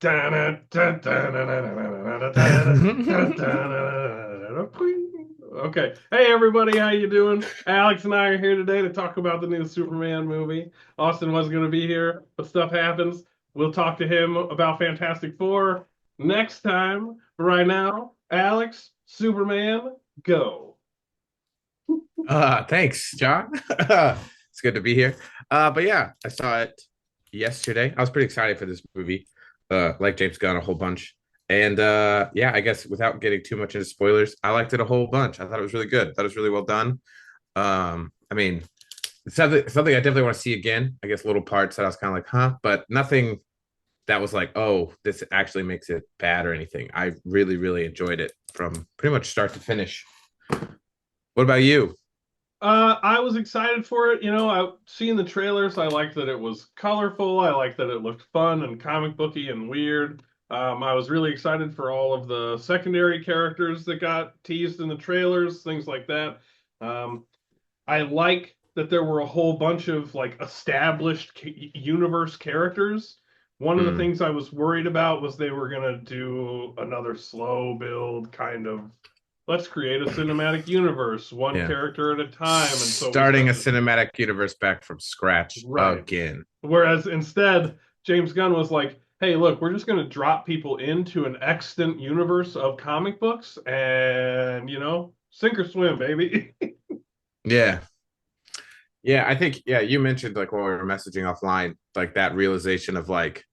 Okay. Hey everybody, how you doing? Alex and I are here today to talk about the new Superman movie. Austin wasn't going to be here, but stuff happens. We'll talk to him about Fantastic Four next time. But right now, Alex, Superman, go. Thanks, John. It's good to be here. But yeah, I saw it yesterday. I was pretty excited for this movie. Like James Gunn a whole bunch. And yeah, I guess without getting too much into spoilers, I liked it a whole bunch. I thought it was really good. I thought it was really well done. I mean, it's something I definitely want to see again. I guess little parts that I was kind of like, huh, but nothing that was like, oh, this actually makes it bad or anything. I really, really enjoyed it from pretty much start to finish. What about you? I was excited for it. I seen the trailers. I liked that it was colorful. I liked that it looked fun and comic booky and weird. I was really excited for all of the secondary characters that got teased in the trailers, things like that. Um, I like that there were a whole bunch of like established universe characters. One of the Hmm. things I was worried about was they were gonna do another slow build kind of let's create a cinematic universe, one Yeah. character at a time, and so we Starting spent a the cinematic universe back from scratch right. again. Whereas instead, James Gunn was like, "Hey, look, we're just going to drop people into an extant universe of comic books, and sink or swim, baby." Yeah. Yeah, I think you mentioned like when we were messaging offline, like that realization of like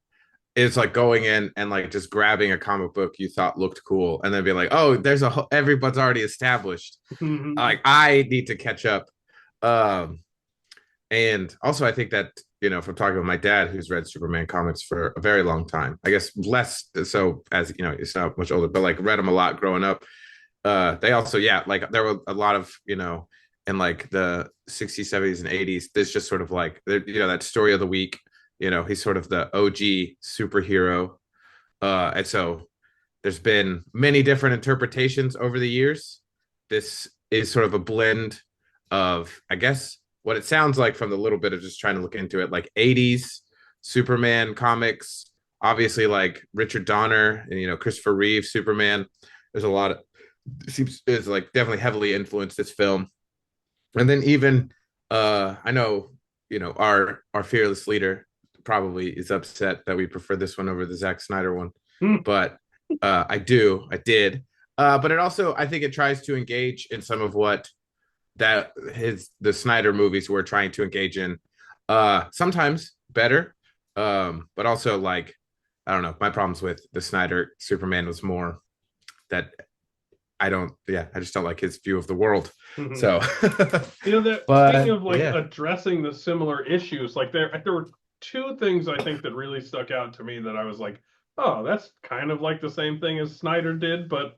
it's like going in and like just grabbing a comic book you thought looked cool and then be like, "Oh, everyone's already established. Like I need to catch up." Um and also I think that from talking with my dad who's read Superman comics for a very long time, I guess less so as it's not much older, but like read them a lot growing up. They also, yeah, like there were a lot of in like the 60s, 70s, and 80s, there's just sort of like that story of the week. He's sort of the OG superhero. And so there's been many different interpretations over the years. This is sort of a blend of, I guess, what it sounds like from the little bit of just trying to look into it, like 80s Superman comics, obviously like Richard Donner and Christopher Reeve Superman. There's a lot of seems is like definitely heavily influenced this film. And then even I know our fearless leader probably is upset that we prefer this one over the Zack Snyder one, but I did. But it also, I think it tries to engage in some of what the Snyder movies were trying to engage in. Sometimes better, but also like I don't know. My problems with the Snyder Superman was more that I just don't like his view of the world. So, That speaking but of like yeah. addressing the similar issues, like there were two things I think that really stuck out to me that I was like, oh, that's kind of like the same thing as Snyder did, but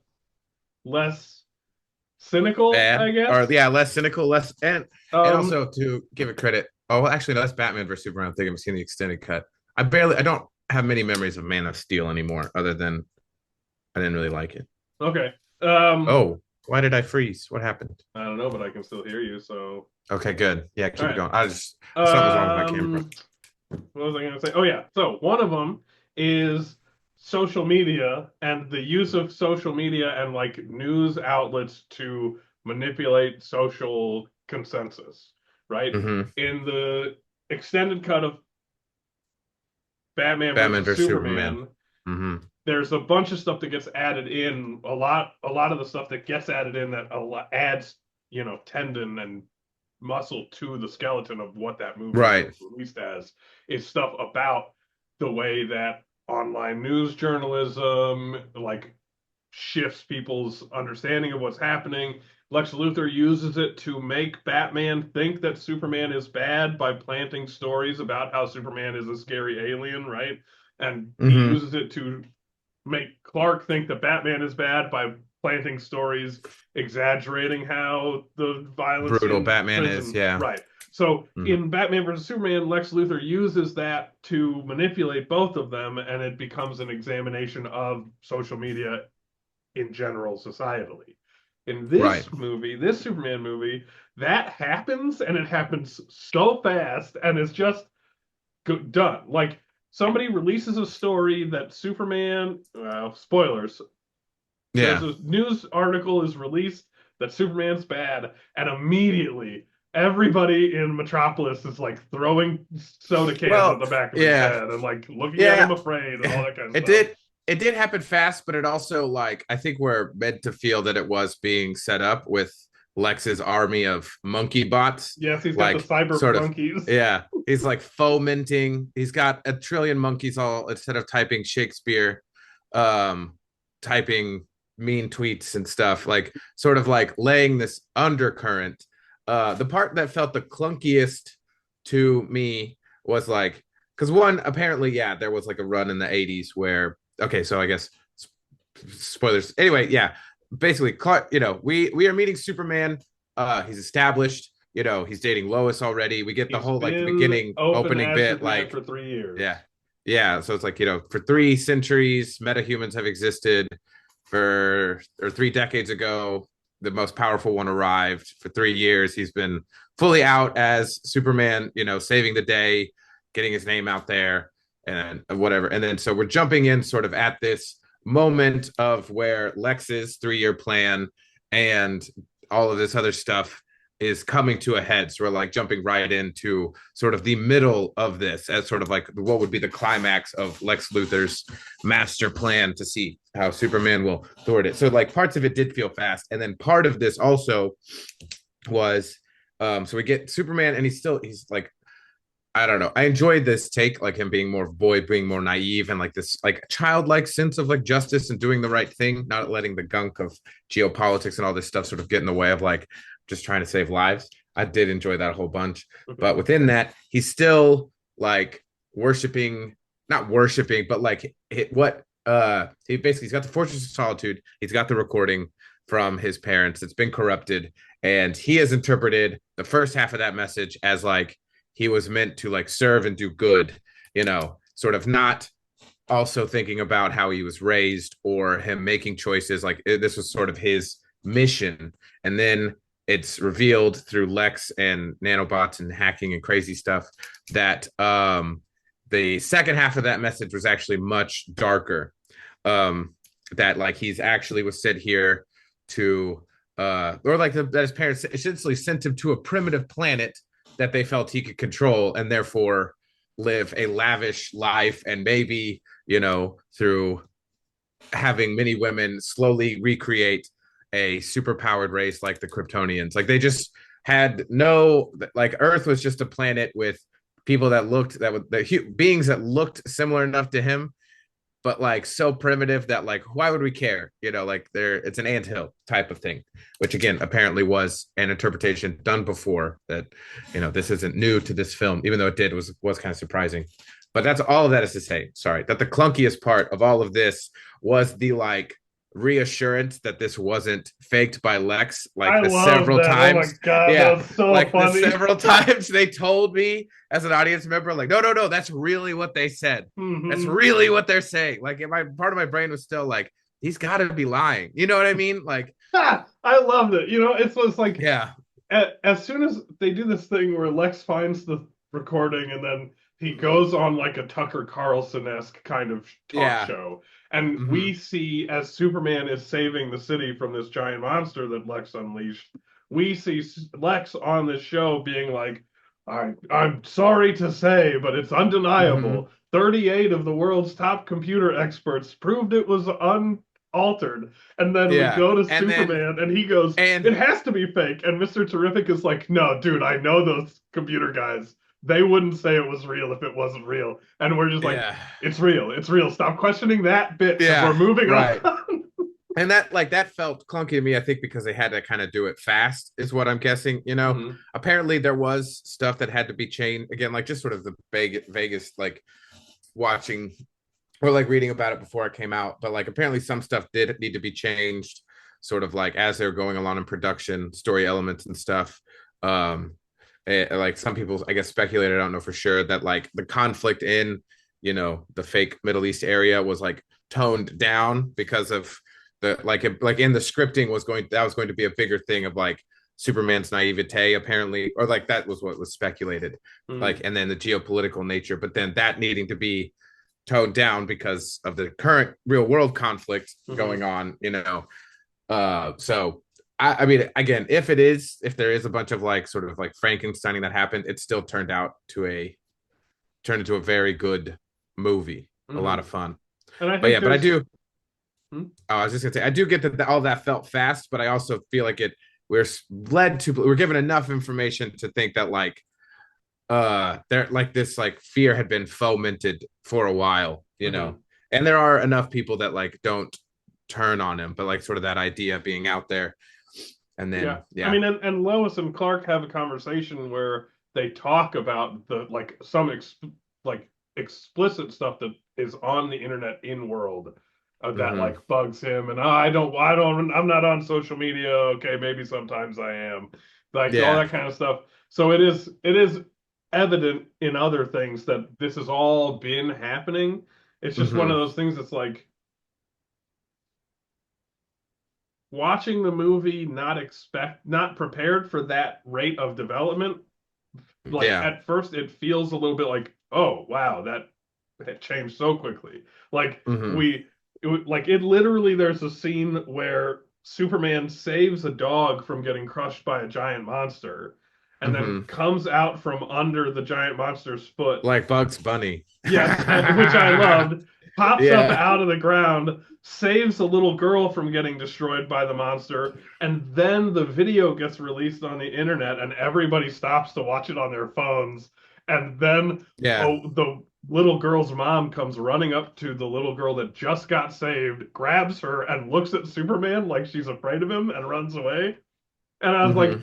less cynical, Bad I or guess. yeah, less cynical, less and Um, also to give it credit. Oh, well, actually, no, that's Batman versus Superman. I think I've seen the extended cut. I don't have many memories of Man of Steel anymore, other than I didn't really like it. okay. Um, Oh, why did I freeze? What happened? I don't know, but I can still hear you. So, Okay, good. Yeah, all keep it right. going. Something's wrong with my camera. What was I going to say? Oh yeah. So one of them is social media and the use of social media and like news outlets to manipulate social consensus, right? Mm-hmm. In the extended cut of Batman Batman versus versus Superman. Superman, Mm-hmm. there's a bunch of stuff that gets added in. A lot of the stuff that gets added in that adds, tendon and muscle to the skeleton of what that movie Right. was released as is stuff about the way that online news journalism like shifts people's understanding of what's happening. Lex Luthor uses it to make Batman think that Superman is bad by planting stories about how Superman is a scary alien, right? And he Mm-hmm. uses it to make Clark think that Batman is bad by planting stories exaggerating how the violence Brutal in Batman is. prison. Yeah. Right. So Mm-hmm. in Batman versus Superman, Lex Luthor uses that to manipulate both of them, and it becomes an examination of social media in general societally. In Right. this Superman movie, that happens, and it happens so fast, and it's just done. Like somebody releases a story that Superman, spoilers, there's Yeah. a news article is released that Superman's bad, and immediately everybody in Metropolis is like throwing soda cans at Well, the back of his yeah. head and like looking at him Yeah. afraid and all that kind of It stuff. did it did happen fast, but it also like I think we're meant to feel that it was being set up with Lex's army of monkey bots. Yes, he's got the Like cyber sort of flunkies. yeah. He's like fomenting. He's got a trillion monkeys all instead of typing Shakespeare, typing mean tweets and stuff, like sort of like laying this undercurrent. The part that felt the clunkiest to me was like, because one, apparently, yeah, there was like a run in the 80s where, okay, so I guess spoilers. Anyway, yeah, basically, we are meeting Superman. He's established. He's dating Lois already. We get the He's whole like the been beginning open opening as bit, Superman like for 3 years. yeah, yeah. So it's like for 3 centuries, metahumans have existed. Or 3 decades ago, the most powerful one arrived. For 3 years, he's been fully out as Superman, saving the day, getting his name out there, and whatever. And then so we're jumping in sort of at this moment of where Lex's 3 year plan and all of this other stuff is coming to a head. So we're like jumping right into sort of the middle of this as sort of like what would be the climax of Lex Luthor's master plan to see how Superman will thwart it. So like parts of it did feel fast. And then part of this also was so we get Superman and he's like, I don't know. I enjoyed this take, like him being more boy, being more naive, and like this like childlike sense of like justice and doing the right thing, not letting the gunk of geopolitics and all this stuff sort of get in the way of like just trying to save lives. I did enjoy that a whole bunch. But within that, he's still like not worshiping, but like he's got the Fortress of Solitude. He's got the recording from his parents. It's been corrupted. And he has interpreted the first half of that message as like he was meant to like serve and do good, sort of not also thinking about how he was raised or him making choices. Like this was sort of his mission. And then it's revealed through Lex and nanobots and hacking and crazy stuff that the second half of that message was actually much darker. That like he's actually was sent here to or like that his parents essentially sent him to a primitive planet that they felt he could control and therefore live a lavish life and maybe, through having many women slowly recreate a superpowered race like the Kryptonians. Like they just had like Earth was just a planet with people beings that looked similar enough to him, but like so primitive that like why would we care? Like it's an anthill type of thing, which again apparently was an interpretation done before that. This isn't new to this film, even though it was kind of surprising. But that's all of that is to say, sorry, that the clunkiest part of all of this was the like reassurance that this wasn't faked by Lex, like the several times. Oh my God, yeah, that's so like funny. the several times they told me as an audience member, like, no, that's really what they said. Mm-hmm. That's really what they're saying. Like, part of my brain was still like, he's got to be lying. You know what I mean? Like, I loved it. It's like, yeah. As soon as they do this thing where Lex finds the recording and then he goes on like a Tucker Carlson-esque kind of talk show. And we see as Superman is saving the city from this giant monster that Lex unleashed, we see Lex on this show being like, I'm sorry to say, but it's undeniable. 38 of the world's top computer experts proved it was unaltered. And then we go to Superman and he goes, it has to be fake. And Mr. Terrific is like, no, dude, I know those computer guys. They wouldn't say it was real if it wasn't real. And we're just like, it's real. It's real. Stop questioning that bit. Yeah, we're moving on. And that felt clunky to me, I think, because they had to kind of do it fast, is what I'm guessing. Apparently there was stuff that had to be changed. Again, like just sort of the Vegas, like watching or like reading about it before it came out. But like apparently some stuff did need to be changed, sort of like as they were going along in production, story elements and stuff. Like some people, I guess, speculated, I don't know for sure, that like the conflict in, the fake Middle East area was like toned down because of the like in the scripting that was going to be a bigger thing of like Superman's naivete, apparently, or like that was what was speculated, like, and then the geopolitical nature, but then that needing to be toned down because of the current real world conflict Hmm. going on, so I mean, again, if there is a bunch of like sort of like Frankensteining that happened, it still turned into a very good movie, a lot Hmm. of fun. And I But think yeah, but I there's, do. hmm? Oh, I was just gonna say, I do get that all that felt fast, but I also feel like we're given enough information to think that like there like this like fear had been fomented for a while, Hmm. and there are enough people that like don't turn on him, but like sort of that idea being out there, and Yeah. then I yeah. mean, and Lois and Clark have a conversation where they talk about the like some like explicit stuff that is on the internet in world that Mm-hmm. like bugs him. And I'm not on social media. Okay, maybe sometimes I am, like all Yeah. that kind of stuff. So it is evident in other things that this has all been happening. It's just one of Mm-hmm. those things that's like watching the movie not prepared for that rate of development. Like Yeah. at first it feels a little bit like, oh wow, that it changed so quickly. Like Mm-hmm. like it literally, there's a scene where Superman saves a dog from getting crushed by a giant monster and then Mm-hmm. comes out from under the giant monster's foot. Like Bugs Bunny. Yes, which I loved. Pops up Yeah. out of the ground, saves a little girl from getting destroyed by the monster, and then the video gets released on the internet, and everybody stops to watch it on their phones. And then, Yeah. oh, the little girl's mom comes running up to the little girl that just got saved, grabs her, and looks at Superman like she's afraid of him and runs away. And I was Mm-hmm.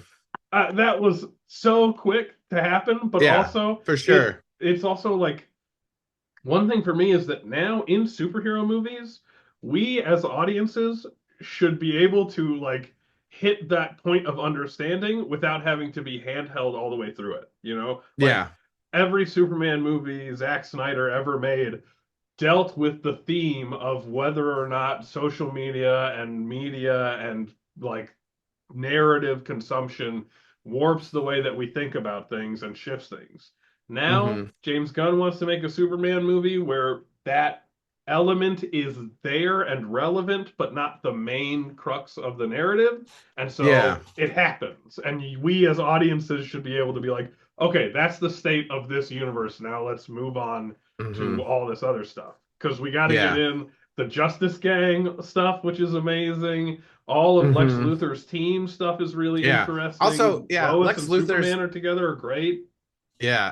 like, that was so quick to happen, but Yeah, also for sure. it's also like one thing for me is that now in superhero movies, we as audiences should be able to like hit that point of understanding without having to be handheld all the way through it. Like Yeah. every Superman movie Zack Snyder ever made dealt with the theme of whether or not social media and like narrative consumption warps the way that we think about things and shifts things. Now, Mm-hmm. James Gunn wants to make a Superman movie where that element is there and relevant, but not the main crux of the narrative. And Yeah. so it happens. And we as audiences should be able to be like, okay, that's the state of this universe. Now let's move on to Mm-hmm. all this other stuff. Because we got to get Yeah. in the Justice Gang stuff, which is amazing. All of Lex Mm-hmm. Luthor's team stuff is really Yeah. Also, interesting. yeah, Lois Lex and Luthor's Superman are together are great.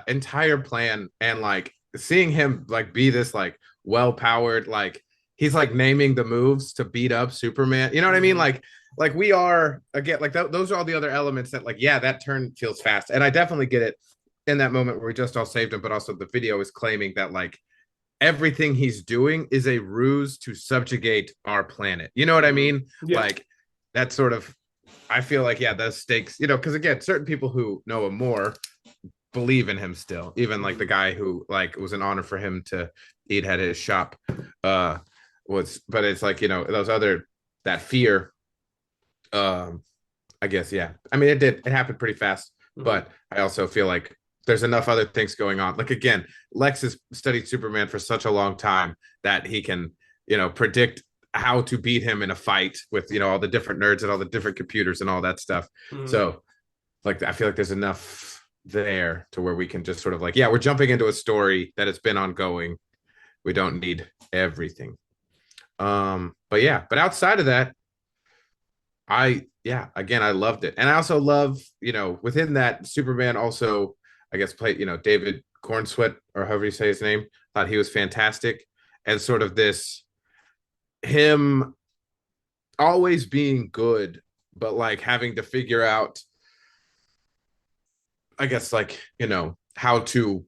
entire plan and like seeing him like be this like well-powered, like he's like naming the moves to beat up Superman. You know what I mean? Mm-hmm. Like we are again like those are all the other elements that like yeah, that turn feels fast. And I definitely get it in that moment where we just all saved him, but also the video is claiming that like everything he's doing is a ruse to subjugate our planet. You know what I Mm-hmm. mean? Yeah. Like that sort of I feel like yeah, those stakes, because again, certain people who know him more believe in him still. Even like the Mm-hmm. guy who like it was an honor for him to eat at his shop uh was but it's like, those other that fear um I guess yeah. I mean it happened pretty fast, Mm-hmm. but I also feel like there's enough other things going on. Like again, Lex has studied Superman for such a long time that he can, predict how to beat him in a fight with, all the different nerds and all the different computers and all that stuff. Mm-hmm. So like I feel like there's enough there to where we can just sort of like, yeah, we're jumping into a story that has been ongoing. We don't need everything. But yeah, but outside of that, again, I loved it. And I also love, within that Superman also, I guess, played, David Cornsweet or however you say his name, thought he was fantastic. And sort of this, him always being good, but like having to figure out, I guess, like, how to,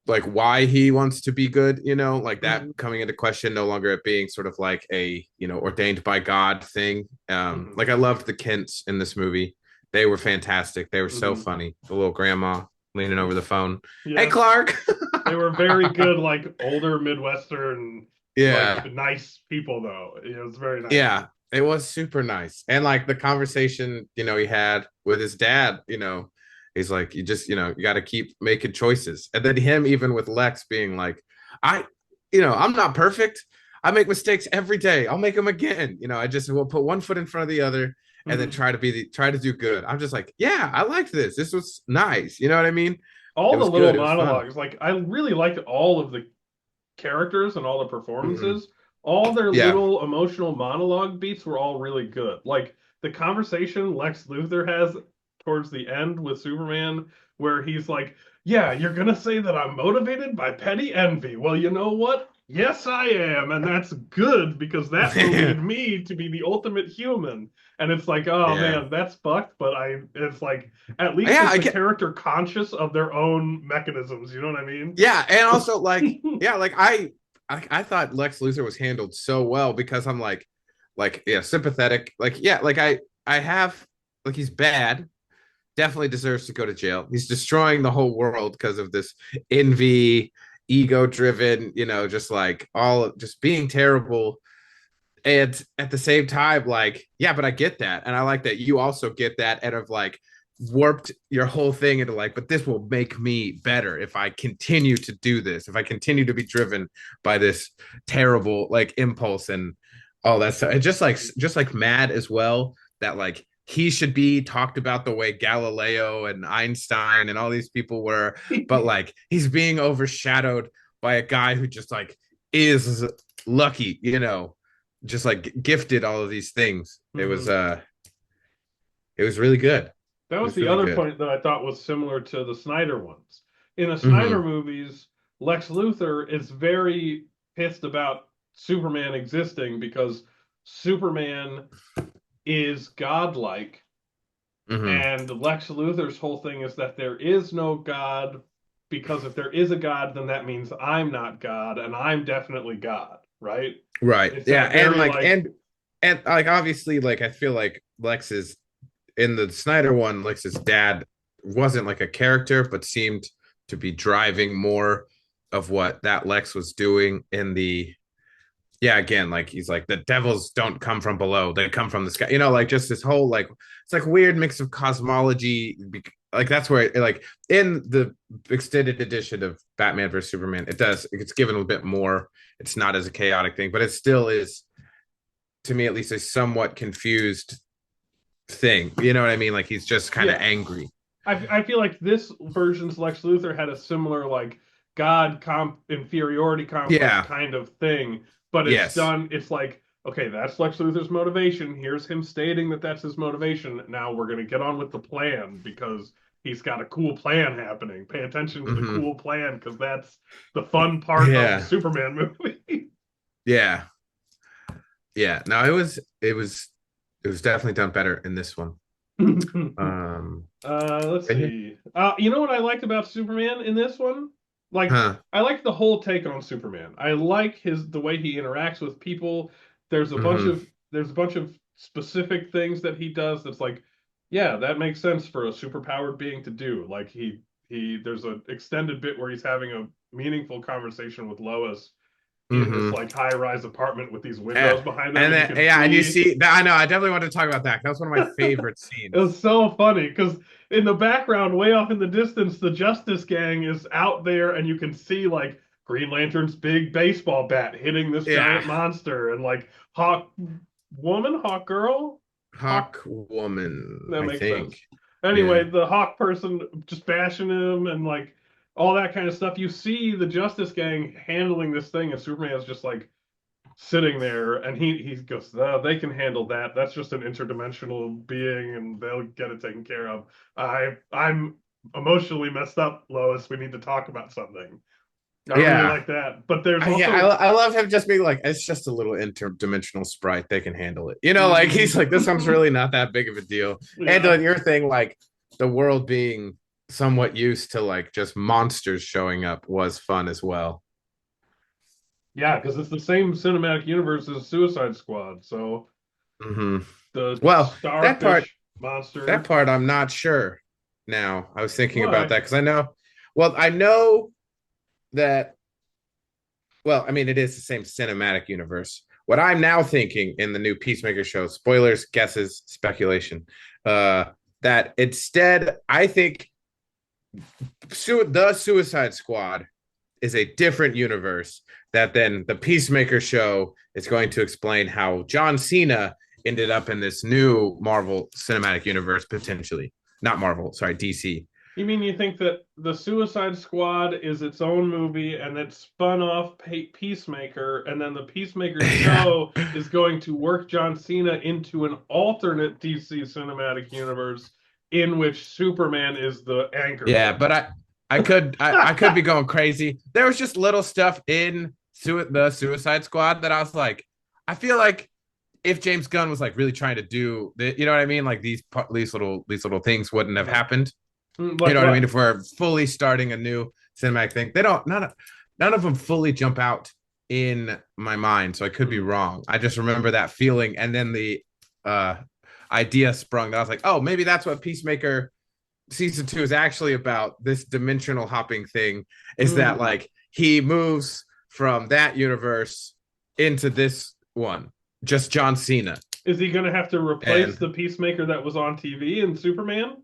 like, why he wants to be good, like that Mm-hmm. coming into question, no longer it being sort of like a, ordained by God thing. Mm-hmm. Like I loved the Kents in this movie. They were fantastic. They were so Mm-hmm. funny. The little grandma leaning over the phone. Hey, Yes. Clark. They were very good, like older Midwestern, like Yeah. nice people, though. It was very nice. Yeah. It was super nice. And like the conversation, he had with his dad, he's like, you just, you got to keep making choices. And then him, even with Lex being like, I, I'm not perfect. I make mistakes every day. I'll make them again. I just will put one foot in front of the other and then Mhm. try to do good. I'm just like, yeah, I liked this. This was nice. You know what I mean? It All the was little good. It was fun. monologues, like I really liked all of the characters and all the Hmm. performances. All their Yeah. little emotional monologue beats were all really good. Like the conversation Lex Luthor has towards the end with Superman, where he's like, "Yeah, you're gonna say that I'm motivated by petty envy. Well, you know what? Yes, I am, and that's good because that will lead me to be the ultimate human." And it's like, oh Yeah. man, that's fucked. But it's like, at least Yeah, is I the get. character conscious of their own mechanisms. You know what I mean? Yeah, and also like, yeah, like I thought Lex Luthor was handled so well because I'm like yeah, sympathetic. Like, yeah, like I have like he's bad, definitely deserves to go to jail. He's destroying the whole world because of this envy, ego driven, just like all just being terrible. And at the same time, like, yeah, but I get that. And I like that you also get that and have like warped your whole thing into like, but this will make me better if I continue to do this, if I continue to be driven by this terrible like impulse and all that stuff. And just like mad as well that like he should be talked about the way Galileo and Einstein and all these people were, but like he's being overshadowed by a guy who just like is lucky, just like gifted all of these things. Mhm. It was really good. That It was was the really other good. point that I thought was similar to the Snyder ones. In the Snyder Mm-hmm. movies, Lex Luthor is very pissed about Superman existing because Superman is godlike, Mm-hmm. and Lex Luthor's whole thing is that there is no God because if there is a God, then that means I'm not God and I'm definitely God, right? Right. It's Yeah. that very like, And like obviously like I feel like Lex's in the Snyder one, Lex's dad wasn't like a character, but seemed to be driving more of what that Lex was doing in the yeah, again, like he's like the devils don't come from below, they come from the sky, like just this whole like it's like weird mix of cosmology. Like that's where like in the extended edition of Batman versus Superman, it's given a bit more. It's not as a chaotic thing, but it still is, to me at least, a somewhat confused thing. You know what I mean? Like he's just kind of yeah. angry. I feel like this version's Lex Luthor had a similar like God inferiority complex Yeah. kind of thing, but it's Yes. done. It's like, okay, that's Lex Luthor's motivation. Here's him stating that that's his motivation. Now we're gonna get on with the plan because he's got a cool plan happening. Pay attention to the Mm-hmm. cool plan because that's the fun part of the Yeah. Superman movie. Yeah. Yeah. No, it was definitely done better in this one. Um, Let's right here. see. You know what I liked about Superman in this one? Like, Huh. I like the whole take on Superman. I like the way he interacts with people. Mm-hmm. There's a bunch of specific things that he does that's like, yeah, that makes sense for a superpowered being to do. Like there's an extended bit where he's having a meaningful conversation with Lois in this Mm-hmm. like high-rise apartment with these windows Yeah. behind them, And and you then can yeah, and you see. see that I know I definitely want to talk about that. That was one of my favorite It scenes. was so funny because in the background, way off in the distance, the Justice Gang is out there, and you can see like Green Lantern's big baseball bat hitting this giant Yeah. monster, and like Hawk Woman, Hawk Girl, Hawk. Hawk Woman, That I makes sense. think. Yeah. Anyway, the Hawk person just bashing him, and like all that kind of stuff. You see the Justice Gang handling this thing, and Superman's just like sitting there, and he goes, oh, they can handle that. That's just an interdimensional being, and they'll get it taken care of. I'm emotionally messed up, Lois. We need to talk about something. I really Yeah. like that. But there's Yeah, also I love him just being like, it's just a little interdimensional sprite. They can handle it. Like he's like, this one's mhm. really not that big of a deal. And Yeah, your thing, like the world being somewhat used to like just monsters showing up was fun as well. yeah, because it's the same cinematic universe as Suicide Squad. So Hmm. the Well, that part, starfish that monster. part, I'm not sure. Now, I was thinking about Why? that because I know, well, I know that. Well, I mean, it is the same cinematic universe. What I'm now thinking in the new Peacemaker show, spoilers, guesses, speculation, uh, that instead, I think the Suicide Squad is a different universe that then the Peacemaker show is going to explain how John Cena ended up in this new Marvel Cinematic Universe potentially. Not Marvel, sorry, DC. You mean you think that the Suicide Squad is its own movie and it spun off Peacemaker, and then the Peacemaker Yeah. show is going to work John Cena into an alternate DC cinematic universe in which Superman is the Yeah, anchorman? but I could be going crazy. There was just little stuff in the Suicide Squad that I was like, I feel like if James Gunn was like really trying to do the, you know what I mean, like these little things wouldn't have happened. You Like know what I mean? what? If we're fully starting a new cinematic thing, they don't none of them fully jump out in my mind, so I could be Hmm. wrong. I just remember that feeling, and then the uh idea sprung that I was like, oh, maybe that's what Peacemaker season 2 is actually about. This dimensional hopping thing is that Hmm. like he moves from that universe into this one, just John Cena. Is he going to have to replace And the Peacemaker that was on TV in Superman?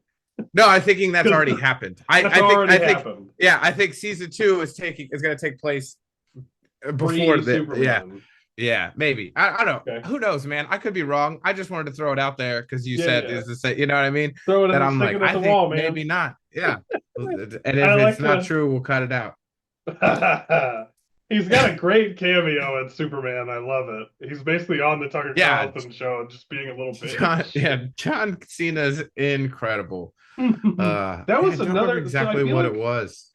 no, I'm thinking that's Because already happened. that's already I think happened. yeah, I think season 2 is going to take place before Pre the yeah. Superman. Yeah, maybe. I don't Okay. know. Who knows, man? I could be wrong. I just wanted to throw it out there because you Yeah, said yeah. is to say, you know what I mean? Throw it That in, I'm stick like, it at I the think wall, maybe man. not. Yeah. And I if it's like not to. true, we'll cut it out. He's got a great cameo in Superman. I love it. He's basically on the Tucker Yeah, Carlson show and just being a little John. bitch. Yeah, John Cena's incredible. That Yeah, I was don't remember another. So exactly what it was.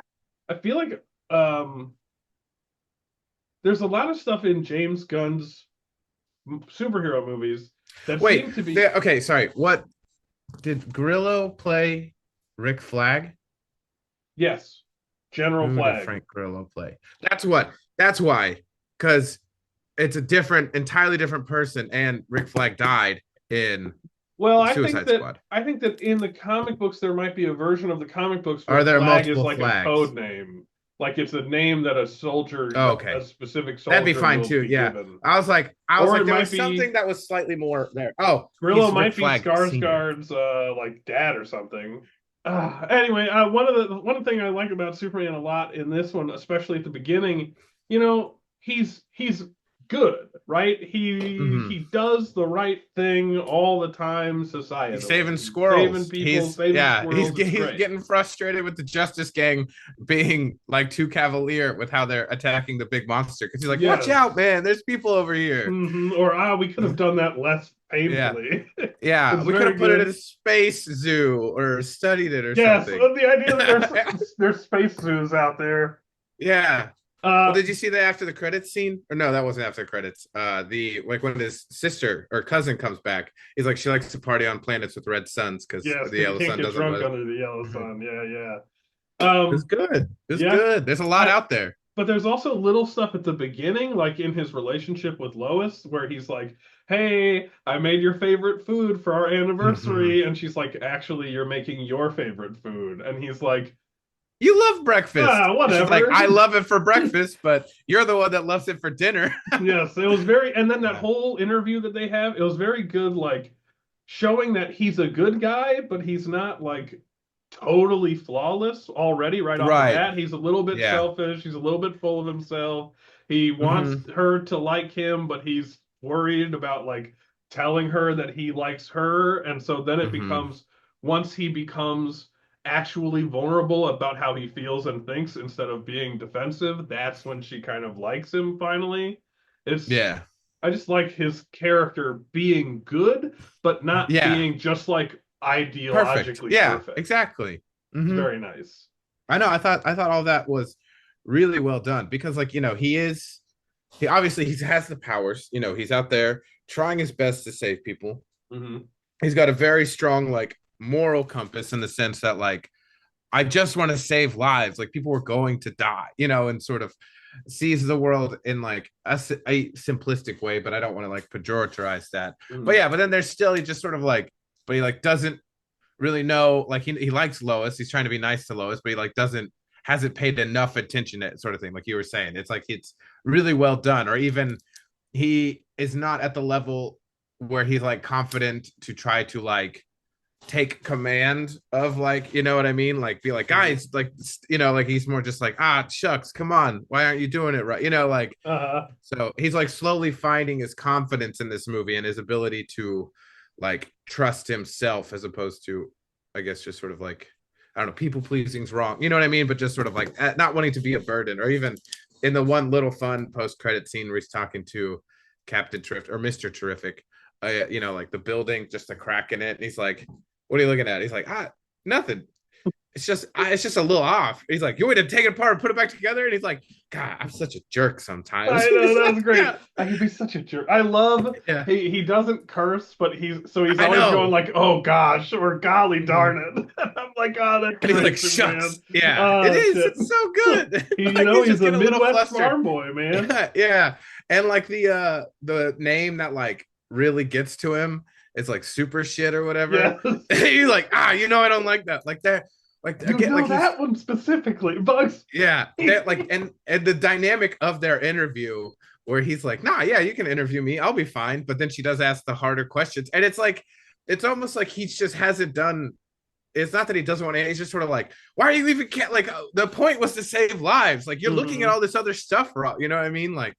I feel like there's a lot of stuff in James Gunn's superhero movies that Wait, seem to be. okay, sorry. What did Grillo play? Rick Flag? Yes, General Who did Flag. Frank Grillo play? That's what. That's why. Because it's a different, entirely different person, and Rick Flag died in Well, Suicide Squad. I think that in the comic books there might be a version of the comic books where Are there Flag is multiple like a flags? code name, like it's a name that a soldier, Oh, a okay. specific That'd be soldier fine will too. be Yeah. given. I was Or like, it there might was be something that was slightly more there. Oh, Grillo he's Rick might be Flag Senior. Skarsgård's like dad or something. Anyway, one thing I like about Superman a lot in this one, especially at the beginning, he's good, right? Mm-hmm. He does the right thing all the time He's saving societally. He's saving squirrels. people, saving squirrels. It's He's great. getting frustrated with the Justice Gang being like too cavalier with how they're attacking the big monster because he's like, "Watch Yes. out, man! There's people over here." Or we could have done that less Yeah, painfully. yeah. It's We could very have put it in good. a space zoo or studied it or Yes, something. the idea that there's space zoos out there. Yeah. Well, Uh, did you see that after the credits scene? Or no, that wasn't after the credits. The like when his sister or cousin comes back, he's like she likes to party on planets with red suns because yes, the because you yellow can't sun get doesn't drunk let it. under the yellow Mhm. sun. Yeah, yeah. It's good. It's Yeah. good. There's a lot I out there. but there's also little stuff at the beginning, like in his relationship with Lois, where he's like, "Hey, I made your favorite food for our Mm-hmm. anniversary," and she's like, "Actually, you're making your favorite food," and he's like, You love breakfast. She's like, Whatever." I love it for breakfast, but you're the one that loves it for dinner. Yes, it was very, and then that Yeah. whole interview that they have, it was very good, like showing that he's a good guy, but he's not like totally flawless already right off the Right. bat. He's a little bit Yeah. selfish. He's a little bit full of himself. He wants Mm-hmm. her to like him, but he's worried about like telling her that he likes her. And so then it Mm-hmm. becomes once he becomes actually vulnerable about how he feels and thinks instead of being defensive, that's when she kind of likes him finally. It's Yeah. I just like his character being good, but not Yeah. being just like Perfect. ideologically Yeah, perfect. exactly. It's Mm-hmm. very nice. I know. I thought all that was really well done because, like, he obviously he has the powers. He's out there trying his best to save people. Hmm. He's got a very strong like moral compass in the sense that like I just want to save lives. Like people were going to die, and sort of sees the world in like a simplistic way, but I don't want to like pejoratize that. But Hmm. yeah, but then there's still he just sort of like, but he like doesn't really know. Like he likes Lois. He's trying to be nice to Lois, but he like doesn't hasn't paid enough attention to it, sort of thing. Like you were saying, it's like it's really well done, or even he is not at the level where he's like confident to try to like take command of, like, you know what I mean, like be like, Mhm. guys, like, like he's more just like, ah, shucks, come on, why aren't you doing it right, like. Uh-huh. So he's like slowly finding his confidence in this movie and his ability to like trust himself, as opposed to, I guess, just sort of like, I don't know, people pleasing's wrong, you know what I mean, but just sort of like not wanting to be a burden. Or even in the one little fun post credit scene where he's talking to Captain Trift or Mr. Terrific, like the building, just a crack in it, and he's like, "What are you looking at?" He's like, "Ah, nothing. It's just a little off." He's like, "You want to take it apart and put it back together?" And he's like, "God, I'm such a jerk sometimes." I know He's that was like, great. "Yeah, He'd be such a jerk. I love yeah, he doesn't curse, but he's I always going know." like, "Oh gosh," or "Golly darn Mhm. it." I'm like, "Oh, that's And he's great, like, Superman." "Shucks, yeah, it Oh is. shit. It's so good." Like he's He's just a getting a little Midwest flustered. farm boy, man. Yeah, yeah. And like the name that like really gets to him is like super shit or whatever. Yes. He's like, I don't like that. Like they're like You again, know like he's that one specifically, Bugs. yeah, that like and the dynamic of their interview where he's like, nah, yeah, you can interview me, I'll be fine. But then she does ask the harder questions, and it's like it's almost like he just hasn't done. It's not that he doesn't want to. He's just sort of like, why are you even like the point was to save lives. Like you're looking at Hmm. all this other stuff, you know what I mean? Like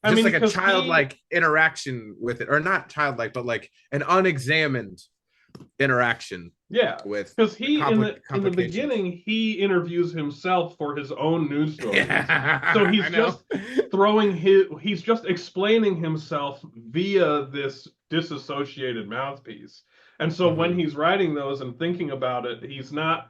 I just mean, like a because he childlike interaction with it, or not childlike, but like an unexamined interaction Yeah, with because the he in the complications. beginning he interviews himself for his own news stories. So Yeah, I know. he's just explaining himself via this disassociated mouthpiece. And so when Mm-hmm. he's writing those and thinking about it, he's not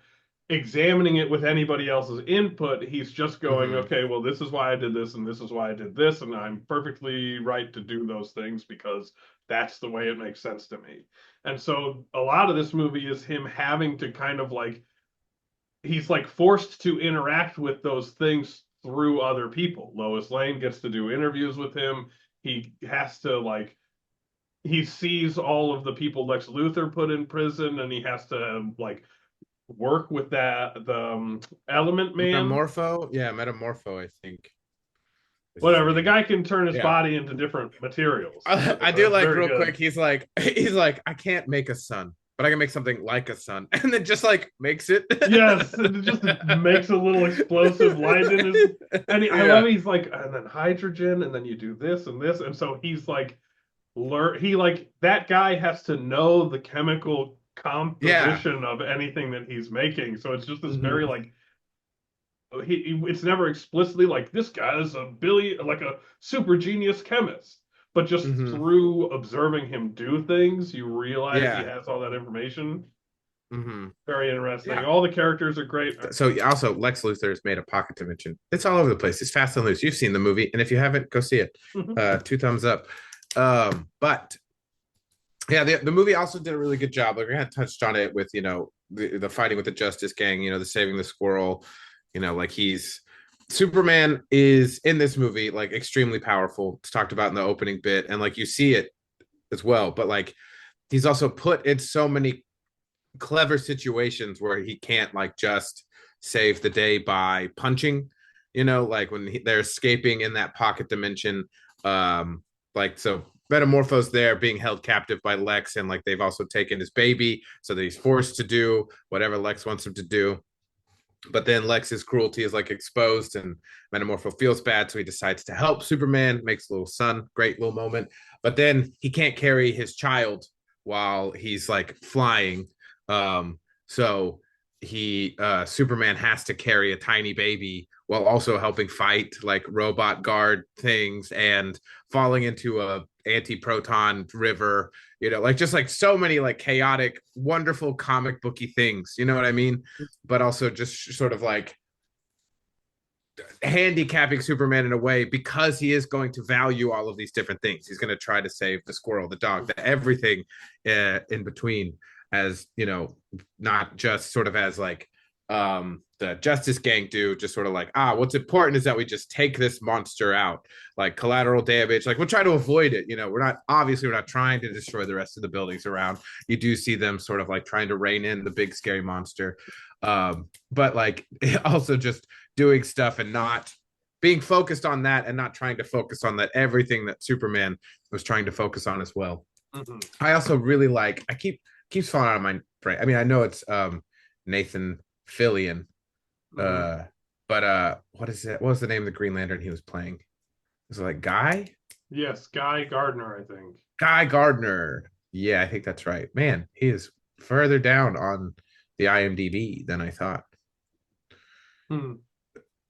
examining it with anybody else's input. He's just going, Mm-hmm. okay, well, this is why I did this, and this is why I did this, and I'm perfectly right to do those things because that's the way it makes sense to me. And so a lot of this movie is him having to kind of like he's like forced to interact with those things through other people. Lois Lane gets to do interviews with him. He has to like he sees all of the people Lex Luthor put in prison, and he has to like work with the Element Man. Metamorpho, yeah, Metamorpho, I think is his Whatever, the name. guy can turn his Yeah. body into different materials. I do That's like very real good. quick. He's like, I can't make a sun, but I can make something like a sun, and then just like makes it. Yes, it just makes a little explosive light in his. I love Yeah, he's like, and then hydrogen, and then you do this and this, and so he's like, he like that guy has to know the chemical yeah. composition of anything that he's making. So it's just this very Hmm. like it's never explicitly like this guy is like a super genius chemist, but just Hmm. through observing him do things, you realize he Yeah. has all that information. Hmm. Very interesting. Yeah. All the characters are great. So also Lex Luthor has made a pocket dimension. It's all over the place. It's fast and loose. You've seen the movie, and if you haven't, go see it. Two thumbs up. But yeah, the movie also did a really good job. Like we had touched on it with the fighting with the Justice Gang, the saving the squirrel. Like he's Superman is in this movie like extremely powerful. It's talked about in the opening bit, and like you see it as well. But like he's also put in so many clever situations where he can't like just save the day by punching. Like when they're escaping in that pocket dimension. Like so Metamorpho's there being held captive by Lex, and like they've also taken his baby, so that he's forced to do whatever Lex wants him to do. But then Lex's cruelty is like exposed, and Metamorpho feels bad, so he decides to help Superman, makes a little son, great little moment. But then he can't carry his child while he's like flying. So he Superman has to carry a tiny baby while also helping fight like robot guard things and falling into a anti-proton river, like just like so many like chaotic, wonderful comic booky things, you know what I mean? But also just sort of like handicapping Superman in a way because he is going to value all of these different things. He's going to try to save the squirrel, the dog, everything in between, as not just sort of as like the Justice Gang do, just sort of like, what's important is that we just take this monster out, like collateral damage. Like we'll try to avoid it. We're not trying to destroy the rest of the buildings around. You do see them sort of like trying to rein in the big scary monster, but like also just doing stuff and not being focused on that, and not trying to focus on that everything that Superman was trying to focus on as well. Mm-hmm. I also really like. I keep keeps falling out of my brain. I mean, I know it's Nathan Fillion, Mhm. uh, but what is it? What was the name of the Green Lantern he was playing? Was it like Yes, Guy Gardner, I think. Guy Gardner? Yeah, I think that's right. Man, he is further down on the IMDb than I thought. Hmm.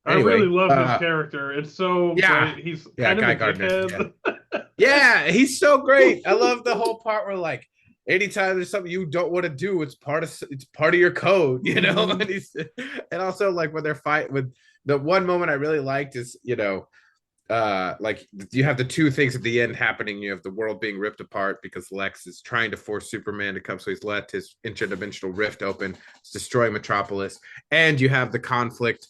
I really Anyway, love his character. It's so yeah, great. He's yeah, kind of Guy a Gardner, yeah. dickhead. Yeah, he's so great. I love the whole part where like anytime there's something you don't want to do, it's part of your code, you know? Hmm. And also like when they're fight with the one moment I really liked is, like you have the two things at the end happening. You have the world being ripped apart because Lex is trying to force Superman to come, so he's let his interdimensional rift open. It's destroying Metropolis, and you have the conflict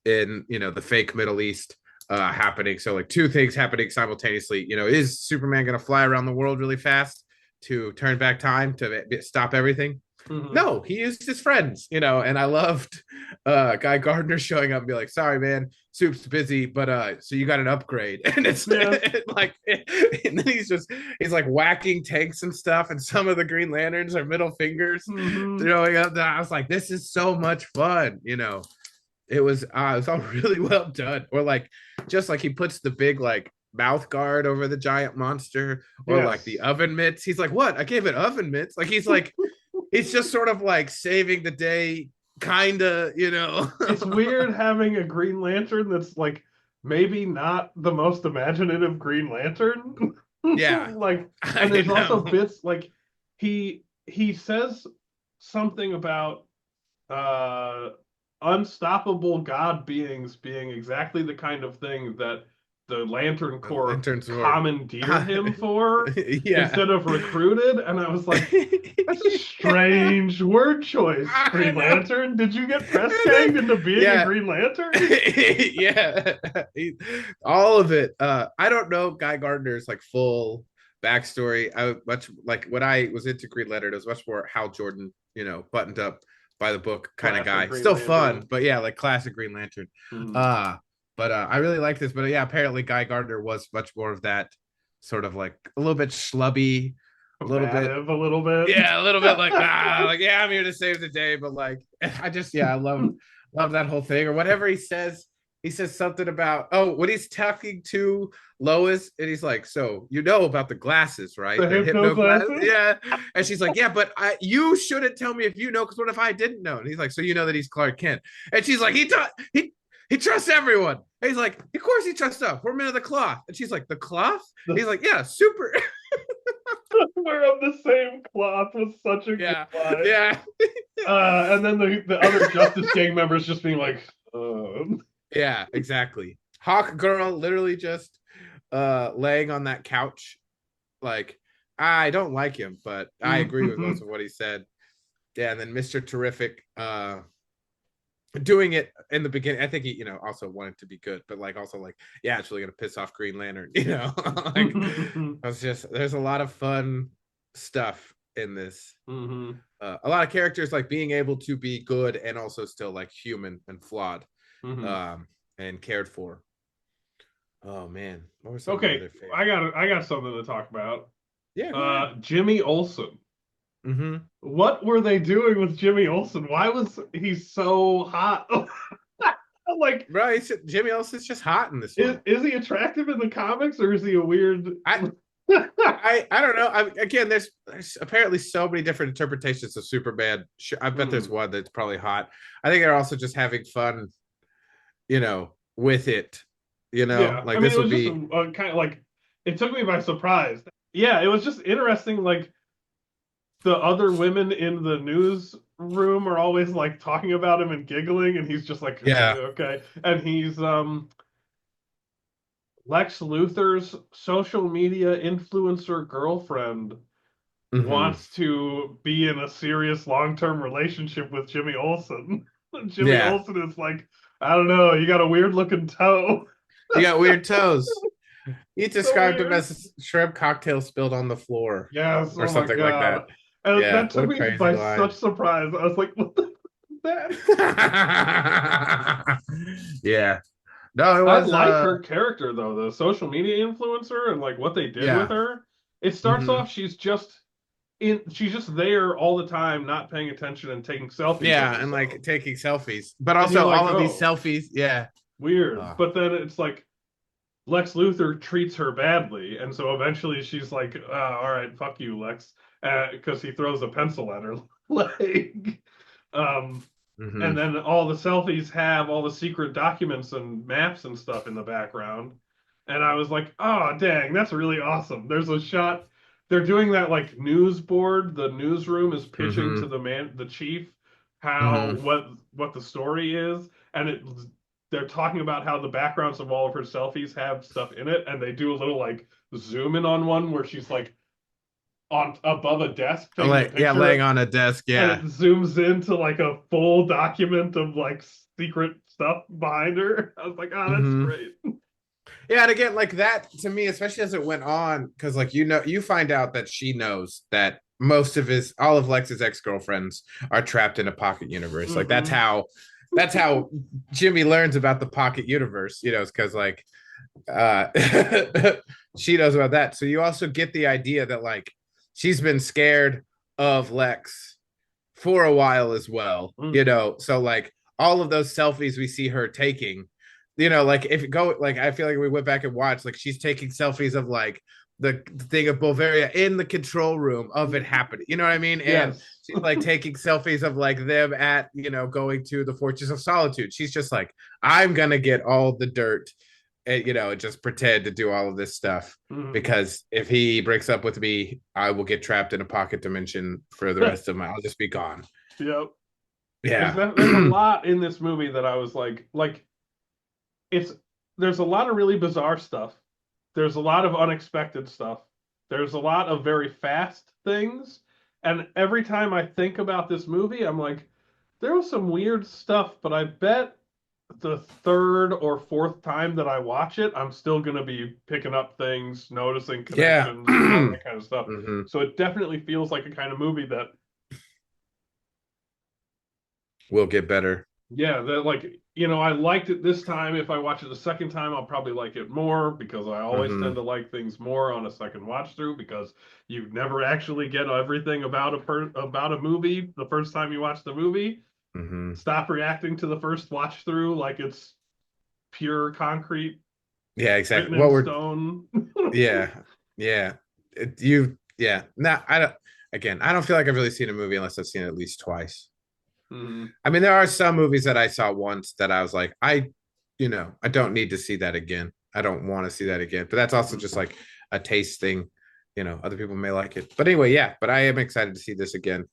in the fake Middle East happening. So like two things happening simultaneously. Is Superman going to fly around the world really fast to turn back time to stop everything? Hmm. No, he used his friends, and I loved Guy Gardner showing up and be like, sorry, man, Soup's busy, but so you got an upgrade. And it's Yes. like and then he's like whacking tanks and stuff, and some of the Green Lanterns are middle fingers Hmm. throwing up. I was like, this is so much fun. It was all really well done. Or like just like he puts the big like mouth guard over the giant monster, or like the Yes. oven mitts. He's like, what? I gave it oven mitts. Like he's just sort of like saving the day, kinda. It's weird having a Green Lantern that's like maybe not the most imaginative Green Lantern. Yeah, Like, I and there's also know. bits like he says something about uh unstoppable god beings being exactly the kind of thing that the Lantern The Corps lanterns were commandeered him for yeah. instead of recruited, and I was like, that's a strange word choice, I Green know. Lantern. Did you get press ganged into being a Yeah. Green Lantern? Yeah. All of it. I don't know Guy Gardner's like full backstory. I much like when I was into Green Lantern, it was much more Hal Jordan, buttoned up by the book kind of Classic guy. Green Still fun, Lantern. but yeah, like classic Green Lantern. Hmm. Uh but I really like this. But yeah, apparently Guy Gardner was much more of that sort of like a little bit schlubby, a little bit, Combative a little bit. yeah, a little bit like like yeah, I'm here to save the day, but like I just I love that whole thing. Or whatever he says something about, oh, when he's talking to Lois and he's like, so about the glasses, right? The They're hypno hypno glasses. glasses. Yeah. And she's like, yeah, but you shouldn't tell me if you know, because what if I didn't know? And he's like, so you know that he's Clark Kent. And she's like, he trusts everyone. And he's like, of course he trusts us. We're men of the cloth. And she's like, the cloth? He's like, yeah, super. We're of the same cloth was such a good Yeah. line. Yeah. And then the other Justice Gang members just being like, Yeah, exactly. Hawk Girl literally just laying on that couch, like, I don't like him, but I agree with most of what he said. Yeah, and then Mr. Terrific doing it in the beginning. I think he, also wanted to be good, but like also like, yeah, it's really gonna piss off Green Lantern. Like hmm. I was just there's a lot of fun stuff in this. Hmm. A lot of characters like being able to be good and also still like human and flawed, Hmm. um, and cared for. Oh man, what were some of my Okay, other favorites? I got something to talk about. Yeah, go ahead. Jimmy Olsen. Mm-hmm. What were they doing with Jimmy Olsen? Why was he so hot? Like, Right, Jimmy Olsen's just hot in this one. is he attractive in the comics or is he a weird? I I don't know. Again, there's apparently so many different interpretations of Superman. I bet there's Hmm. one that's probably hot. I think they're also just having fun, with it. Yeah, I Like mean, this it would was just be. a kind of like it took me by surprise. Yeah, it was just interesting. Like the other women in the newsroom are always like talking about him and giggling, and he's just like, Yeah. okay, and he's Lex Luthor's social media influencer girlfriend Hmm. wants to be in a serious long-term relationship with Jimmy Olsen. Jimmy Yeah. Olsen is like, I don't know, you got a weird looking toe. You got weird toes. He So described him weird. as shrimp cocktail spilled on the floor Yes, or oh my something like God. that. And Yeah. that What took a me crazy by such line. surprise. I was like, what the is that? Yeah. No, it I was like her character though, the social media influencer and like what they did with yeah. her. It starts Hmm. off she's just she's just there all the time, not paying attention and taking selfies of Yeah, and herself. like taking selfies, but And you're also like, all of these oh, selfies. Yeah. weird. Uh, But then it's like Lex Luthor treats her badly, and so eventually she's like, all right, fuck you, Lex, because he throws a pencil at her leg. Um, and mhm. then all the selfies have all the secret documents and maps and stuff in the background. And I was like, oh, dang, that's really awesome. There's a shot. They're doing that like news board. The newsroom is pitching to Mhm. the chief, how Mhm. what the story is, and they're talking about how the backgrounds of all of her selfies have stuff in it, and they do a little like zoom in on one where she's like on above a desk taking a Like, yeah, laying picture, on a desk. and it Yeah. zooms into like a full document of like secret stuff behind her. I was like, oh, that's Hmm. great. Yeah, and again, like that to me, especially as it went on, because like you find out that she knows that most of his all of Lex's ex-girlfriends are trapped in a pocket universe. Like Mm-hmm. that's how Jimmy learns about the pocket universe, it's because like uh she knows about that. So you also get the idea that like she's been scared of Lex for a while as well, Mm-hmm. so like all of those selfies we see her taking, like if you go, like I feel like we went back and watched, like she's taking selfies of like the thing of Bulgaria in the control room of it happening, you know what I mean? And Yes. she's like taking selfies of like them at, going to the Fortress of Solitude. She's just like, I'm gonna get all the dirt and, just pretend to do all of this stuff, Mm-hmm. because if he breaks up with me, I will get trapped in a pocket dimension for the rest of my. I'll just be gone. Yep. Yeah. There's a lot in this movie that I was like it's there's a lot of really bizarre stuff. There's a lot of unexpected stuff. There's a lot of very fast things. And every time I think about this movie, I'm like, there was some weird stuff, but I bet the third or fourth time that I watch it, I'm still going to be picking up things, noticing Yeah. connections, all that kind of stuff. Hmm. So it definitely feels like a kind of movie that, We'll get better. yeah, that like, you know, I liked it this time. If I watch it the second time, I'll probably like it more because I always tend Hmm. to like things more on a second watch through because you never actually get everything about about a movie the first time you watch the movie. Hmm. Stop reacting to the first watch through like it's pure concrete Yeah, exactly. written in What we're stone. Yeah. Yeah. You yeah. Nah, I don't again, I don't feel like I've really seen a movie unless I've seen it at least twice. Mhm. I mean, there are some movies that I saw once that I was like, I don't need to see that again. I don't want to see that again. But that's also just like a taste thing. Other people may like it. But anyway, yeah, but I am excited to see this again.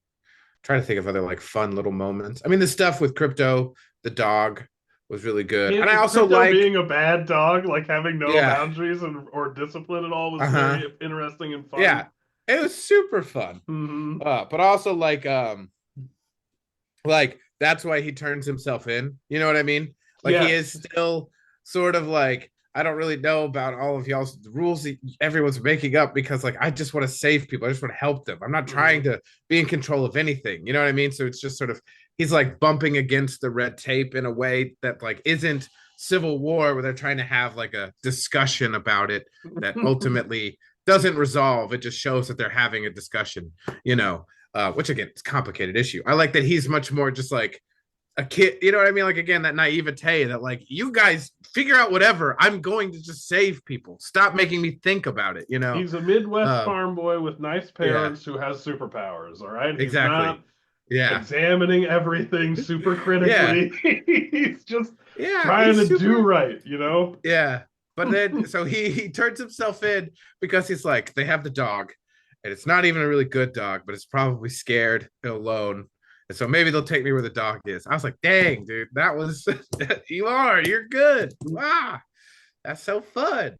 Trying to think of other like fun little moments. I mean, the stuff with Crypto, the dog was really good. And I also Crypto like, being a bad dog, like having no yeah, boundaries and or discipline at all, was uh-huh. very interesting and fun. Yeah. It was super fun. Hmm. But also like that's why he turns himself in. You know what I mean? Like he is Yes. still sort of like, I don't really know about all of y'all's rules that everyone's making up, because like I just want to save people. I just want to help them. I'm not trying Hmm. to be in control of anything. You know what I mean? So it's just sort of, he's like bumping against the red tape in a way that like isn't Civil War, where they're trying to have like a discussion about it that ultimately doesn't resolve. It just shows that they're having a discussion, which again, it's a complicated issue. I like that he's much more just like a kid, you know what I mean? Like again, that naivete that like, you guys figure out whatever. I'm going to just save people. Stop making me think about it, He's a Midwest Um, farm boy with nice yeah, parents who has superpowers. All right, he's exactly. not Yeah. examining everything super Yeah. critically. He's just Yeah. trying He's to do super. right, you know. Yeah. But then so he turns himself in because he's like, they have the dog, and it's not even a really good dog, but it's probably scared and alone. And so maybe they'll take me where the dog is. I was like, dang, dude, that was you're good. Wow. That's so fun.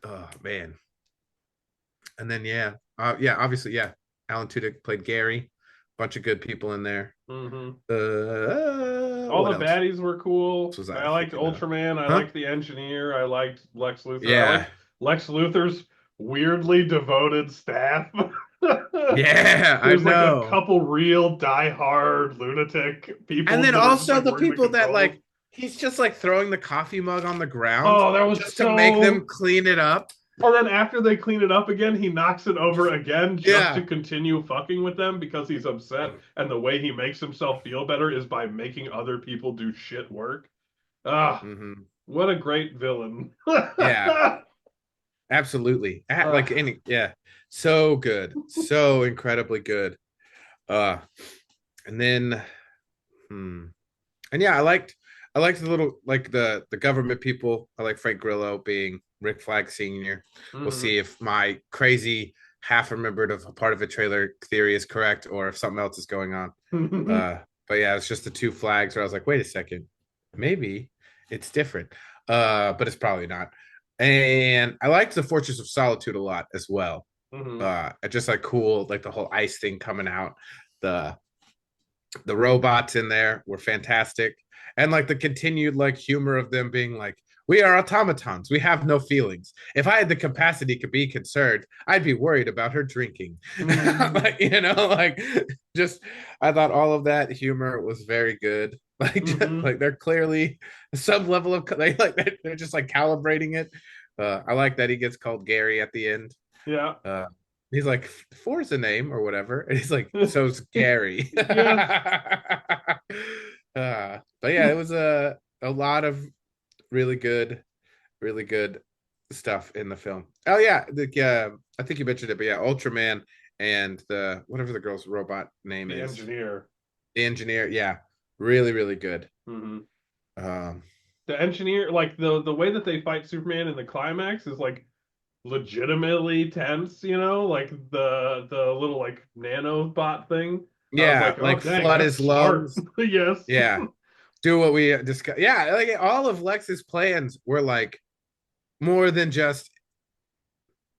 Oh man. And then yeah, obviously, yeah. Alan Tudyk played Gary. Bunch of good people in there. Hmm. All What the else baddies were cool. was I I liked thinking of? Ultraman. I Huh? liked the engineer. I liked Lex Luthor. I Yeah. liked Lex Luthor's weirdly devoted staff. Yeah, I There's like a know. couple real die-hard lunatic And people then that are just also like the working the people that controls. like, he's just like throwing the coffee mug on the ground Oh, that was just to make them so clean it up. And then after they clean it up again, he knocks it over again just to Yeah. continue fucking with them because he's upset. And the way he makes himself feel better is by making other people do shit work. Ah, Hmm. what a great villain. Yeah, absolutely. Like Ah, any, yeah, so good, so incredibly good. Uh, and then, hmm. And yeah, I liked the little like the government people. I like Frank Grillo being Rick Flag Sr. We'll mhm. see if my crazy half remembered of a part of a trailer theory is correct or if something else is going on. Uh, but yeah, it's just the two flags where I was like, wait a second, maybe it's different. But it's probably not. And I liked the Fortress of Solitude a lot as well. Mhm. Just like cool, like the whole ice thing coming out, the the robots in there were fantastic, and like the continued like humor of them being like, we are automatons, we have no feelings. If I had the capacity to be concerned, I'd be worried about her drinking. Mhm. Like, like just, I thought all of that humor was very good. Like Mhm. like they're clearly some level of they're just like calibrating it. I like that he gets called Gary at the end. Yeah. uh, he's like, four's a name or whatever. And he's like, so's Gary. Yes. But yeah, it was a lot of really good, really good stuff in the film. Oh yeah, I think you mentioned it, but yeah, Ultraman and the whatever the girl's robot name The is, engineer. the engineer. Yeah, really, really good. Mhm. Um, The engineer, like the way that they fight Superman in the climax is like legitimately tense, like the little like nanobot thing. I was yeah, like, oh like dang, flood that's his smart. lungs. Yes. Yeah, do what we discuss. Yeah, like all of Lex's plans were like more than just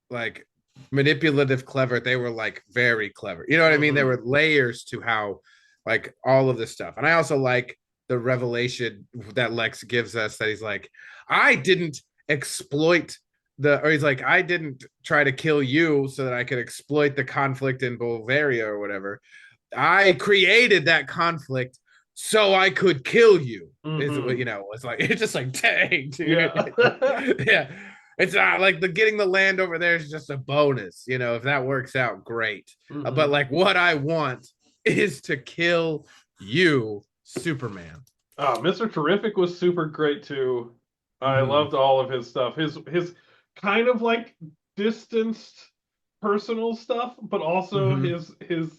like manipulative clever. They were like very clever, you know what I mean? There Hmm. were layers to how like all of this stuff. And I also like the revelation that Lex gives us, that he's like, I didn't exploit or he's like, I didn't try to kill you so that I could exploit the conflict in Bavaria or whatever. I created that conflict so I could kill you. Is what, Hmm. it's like, it's just like, dang, Yeah. dude. Yeah. It's not like the getting the land over there is just a bonus, if that works out, great. But Hmm. like what I want is to kill you, Superman. Mr. Terrific was super great too. I Mm-hmm. loved all of his stuff. His kind of like distanced personal stuff, but also Mm-hmm. his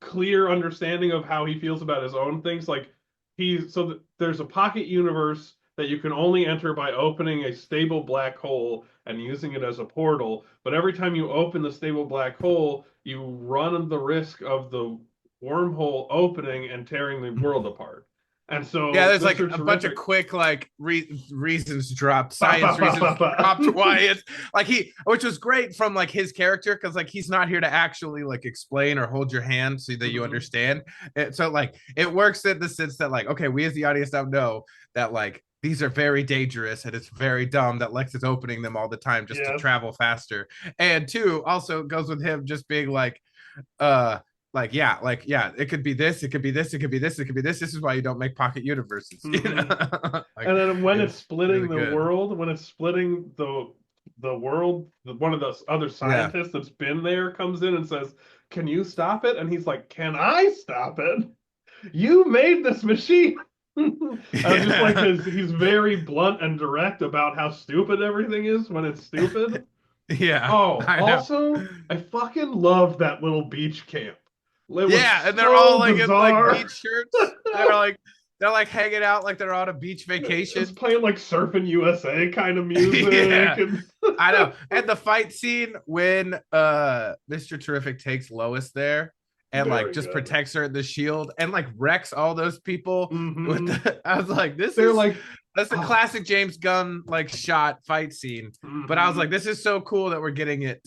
clear understanding of how he feels about his own things. Like there's a pocket universe that you can only enter by opening a stable black hole and using it as a portal. But every time you open the stable black hole, you run the risk of the wormhole opening and tearing the world apart. And Yeah, so there's like Mr. a bunch of Terrific, quick like reasons dropped, ba, ba, science ba, ba, reasons ba. dropped. Why it's like which was great from like his character, because like he's not here to actually like explain or hold your hand so that you Mhm. understand. So like it works in the sense that like, okay, we as the audience now know that like these are very dangerous and it's very dumb that Lex is opening them all the time just to Yes. travel faster. And two, also goes with him just being uh like, it could be this, it could be this, it could be this, it could be this is why you don't make pocket universes. Hmm. Like And then when it it's was splitting really the good. world, when it's splitting the world, one of those other Yeah. scientists that's been there comes in and says, "Can you stop it?" And he's like, "Can I stop it? You made this machine." I just like Yeah. he's very blunt and direct about how stupid everything is when it's stupid. Yeah, Oh, I know. also, I fucking love that little beach camp. It was Yeah, and they're all so like in like bizarre. beach shirts. They're like hanging out like they're on a beach It's vacation. playing like Surfing USA kind of music Yeah, and I know. And the fight scene when Mr. Terrific takes Lois there and like very just good. protects her in the shield and like wrecks all those people with Hmm. the I was like, They're like, that's a oh, classic James Gunn like shot fight scene. But I was hmm. like, this is so cool that we're getting it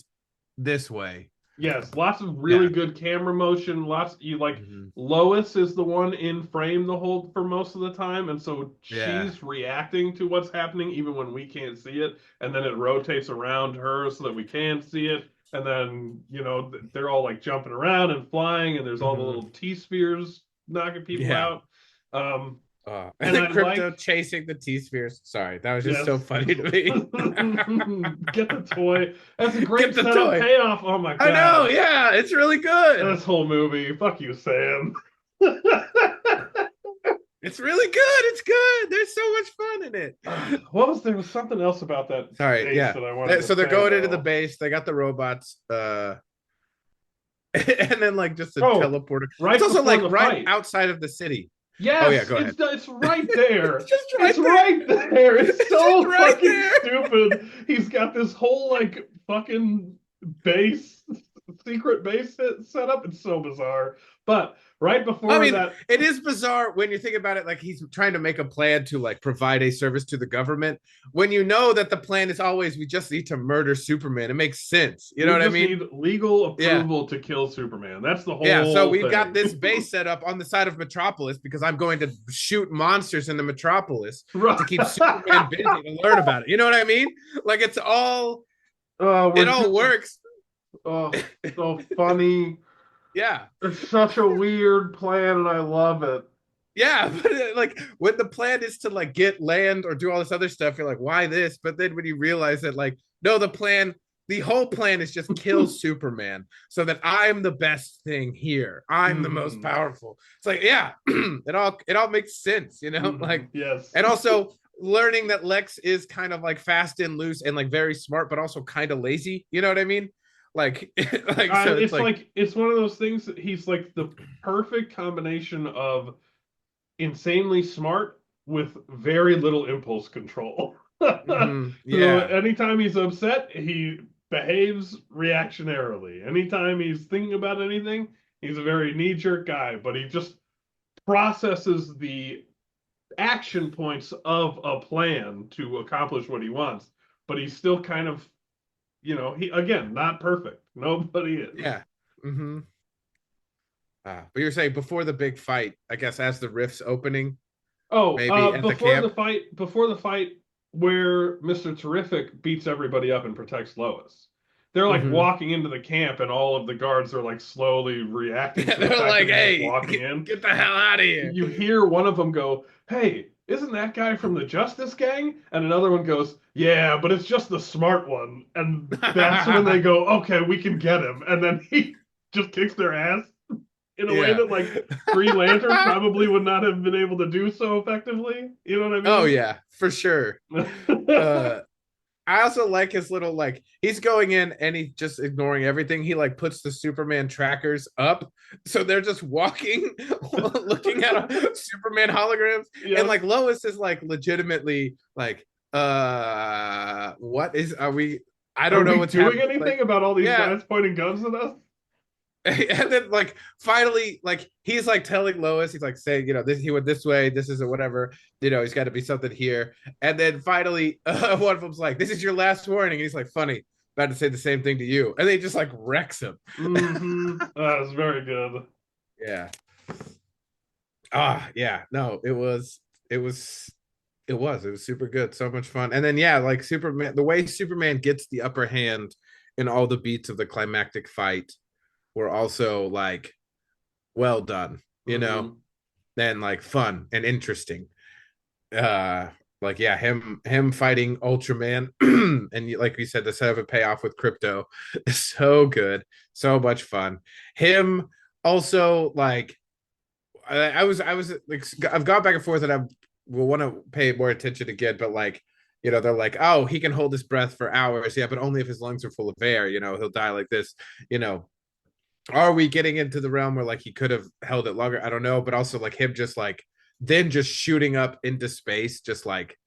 this way. Yes, lots of really Yeah. good camera motion. Lots you like Mhm. Lois is the one in frame the whole for most of the time, and so Yeah. she's reacting to what's happening even when we can't see it, and then it rotates around her so that we can see it, and then they're all like jumping around and flying, and there's all the Mhm. little T spheres knocking people Yeah. out. Um, And And then I Crypto like, chasing the T-spheres. Sorry, that was just yes, so funny to me. get the toy. That's a great Get the setup toy. payoff. Oh my I know, God. yeah, it's really good. This whole movie. Fuck you, Sam. It's really good. It's good. There's so much fun in it. What was there was something else about that Sorry, base yeah. that I wanted to So they're say going into the though. base. They got the robots, and then like just a Oh, teleporter. It's right also before like the right fight. outside of the city. Oh yeah, Yes, go ahead. it's right It's there. just It's right there. right there. It's It's just so right fucking there. stupid. He's got this whole like fucking base, secret base set up. It's so bizarre. But right I before mean, that, it is bizarre when you think about it. Like he's trying to make a plan to like provide a service to the government. When you know that the plan is always we just need to murder Superman, it makes sense. You know we what I just mean? need legal Yeah, approval to kill Superman. That's the yeah. So whole we've got thing. this base set up on the side of Metropolis because I'm going to shoot monsters in the Metropolis to keep Superman Right. busy to learn about it. You know what I mean? Like We're it all just works. oh so funny. Yeah. It's such a weird plan, and I love it. Yeah, but like when the plan is to like get land or do all this other stuff, you're like, why this? But then when you realize that, like, no, the whole plan is just kill Superman so that I'm the best thing here. I'm the most Hmm. powerful. It's like, yeah, it all makes sense, you know? Hmm. Like, Yes. and also learning that Lex is kind of like fast and loose and like very smart, but also kind of lazy. You know what I mean? Like, like so it's It's like, like it's one of those things that he's like the perfect combination of insanely smart with very little impulse control. So yeah, anytime he's upset, he behaves reactionarily. Anytime he's thinking about anything, he's a very knee-jerk guy, but he just processes the action points of a plan to accomplish what he wants. But he's still kind of, he again, not perfect. Nobody is. yeah. Mm-hmm. But you're saying before the big fight, I guess as the rift's opening, Oh, maybe at the camp. before the fight where Mr. Terrific beats everybody up and protects Lois. They're like Mm-hmm. walking into the camp and all of the guards are like slowly reacting to the They're fact that like, he's just "Hey, walking in. get the hell out of here!" You hear one of them go, "Hey, isn't that guy from the Justice Gang?" And another one goes, "Yeah, but it's just the smart one." And that's when they go, "Okay, we can get him." And then he just kicks their ass in a way Yeah. that like Green Lantern probably would not have been able to do so effectively. You know what I Oh mean? yeah, for sure. Uh, I also like his little like he's going in and he's just ignoring everything. He like puts the Superman trackers up, so they're just walking, looking at Superman holograms, and Yes. like Lois is like legitimately like, what is are we? I Are don't know we what's doing happening. Like, anything about all these yeah, guys pointing guns at us? and then like finally like he's like telling Lois he's like saying this he went this way this is whatever he's got to be something here and then finally one of them's like this is your last warning and he's like funny about to say the same thing to you and they just like wrecks him. Mm-hmm. That was very good. Yeah, yeah, no, it was super good, so much fun. And then yeah, like Superman, the way Superman gets the upper hand in all the beats of the climactic fight were also like well done, Mm-hmm. and like fun and interesting. Uh like yeah, him fighting Ultraman and like we said, the setup and payoff with Crypto is so good, so much fun. Him also like I was like I've gone back and forth and I will want to pay more attention again, but like they're like, oh, he can hold his breath for hours, yeah, but only if his lungs are full of air, he'll die like this, you know are we getting into the realm where like he could have held it longer? I don't know, but also like him just like then just shooting up into space, just like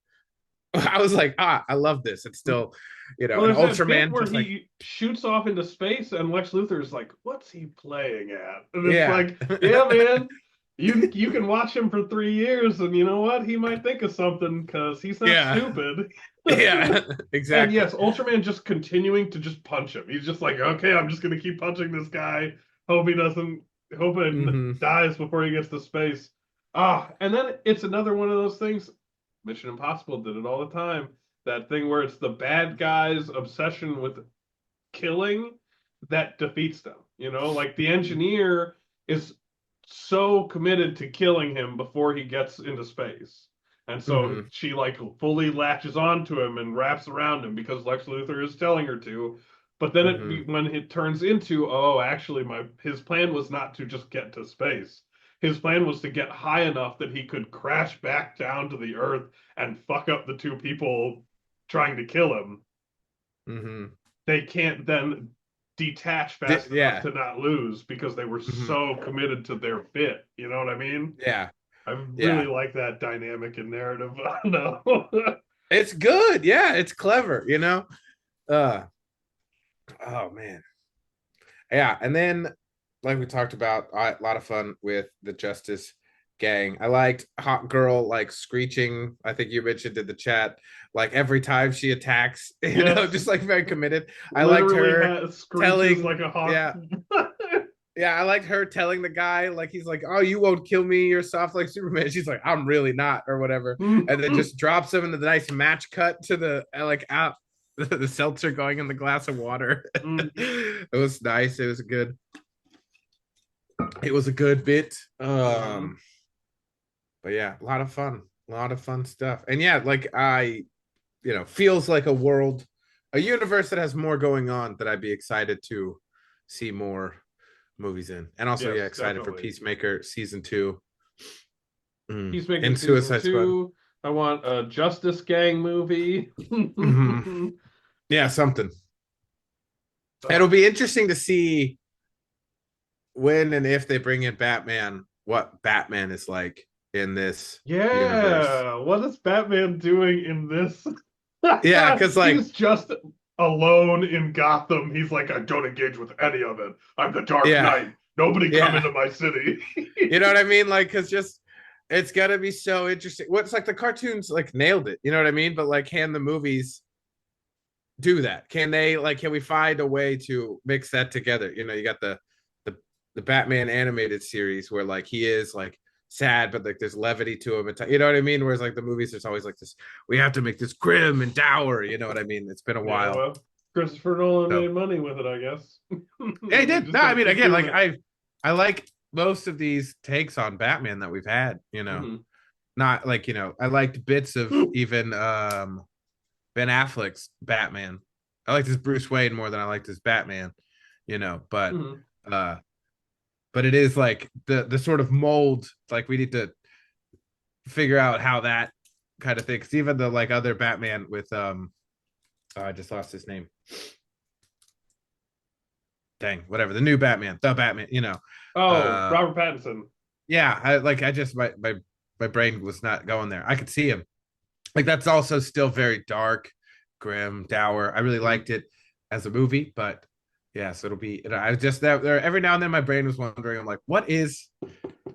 I was like, I love this. It's still, Well, an there's that bit Ultraman where just like, he shoots off into space, and Lex Luthor's like, "What's he playing at?" And it's yeah, like, "Yeah, man, you can watch him for 3 years, and you know what? He might think of something because he's not yeah, stupid." yeah, And exactly. yes, Ultraman just continuing to just punch him. He's just like, "Okay, I'm just gonna keep punching this guy. Hope he doesn't, hope it Mm-hmm. dies before he gets to space." And then it's another one of those things. Mission Impossible did it all the time. That thing where it's the bad guy's obsession with killing that defeats them. Like the engineer is so committed to killing him before he gets into space. And so Hmm. she like fully latches onto him and wraps around him because Lex Luthor is telling her to. But then Hmm. when it turns into, oh, actually my his plan was not to just get to space. His plan was to get high enough that he could crash back down to the earth and fuck up the two people trying to kill him. Hmm. They can't then detach fast enough Yeah. to not lose because they were Hmm. so committed to their bit. You know what I mean? Yeah. I really Yeah. like that dynamic and narrative. No. It's good. Yeah, it's clever, you know? Uh oh man. Yeah, and then like we talked about, a lot of fun with the Justice Gang. I liked Hot Girl like screeching. I think you mentioned in the chat, like every time she attacks, Yes, just like very committed. I liked literally her has screeches like telling, a hawk. yeah, yeah, I liked her telling the guy, like he's like, "Oh, you won't kill me. You're soft like Superman." She's like, "I'm really not," or whatever, and then just drops him into the nice match cut to the like out the seltzer going in the glass of water. It was nice. It was good. It was a good bit. But yeah, a lot of fun stuff. And yeah, like feels like a world, a universe that has more going on that I'd be excited to see more movies in. And also, yeah, Yes, excited for definitely. Peacemaker season 2. Peacemaker And season Suicide Squad. 2. I want a Justice Gang movie. Mhm. Yeah, something. It'll uh, be interesting to see when and if they bring in Batman, what Batman is like in this universe. yeah, what is Batman doing in this? Yeah, because like, He's just alone in Gotham. He's like, I don't engage with any of it. I'm the Dark yeah, Knight. Nobody come yeah. into my city. You know what I mean? Like, because just it's gonna be so interesting. What's like the cartoons like nailed it. You know what I mean? But like, can the movies do that? Can they like? Can we find a way to mix that together? You got the the Batman animated series where like he is like sad, but like there's levity to him. You know what I mean? Whereas like the movies, there's always like this. We have to make this grim and dour. You know what I mean? It's been a Yeah, while. well, Christopher Nolan So made money with it, I guess. yeah, he They did. just No, I gotta mean, keep again, doing like it. I like most of these takes on Batman that we've had. Mhm. Not like I liked bits of even Ben Affleck's Batman. I liked his Bruce Wayne more than I liked his Batman, but Mhm. uh but it is like the sort of mold, like we need to figure out how that kind of thing. Cause even the like other Batman with oh, I just lost his name. Dang, whatever. The new Batman, the Batman, Oh, uh Robert Pattinson. yeah, I just my brain was not going there. I could see him. Like that's also still very dark, grim, dour. I really Mhm. liked it as a movie, but yeah, so it'll be. I just that there every now and then my brain was wondering. I'm like, what is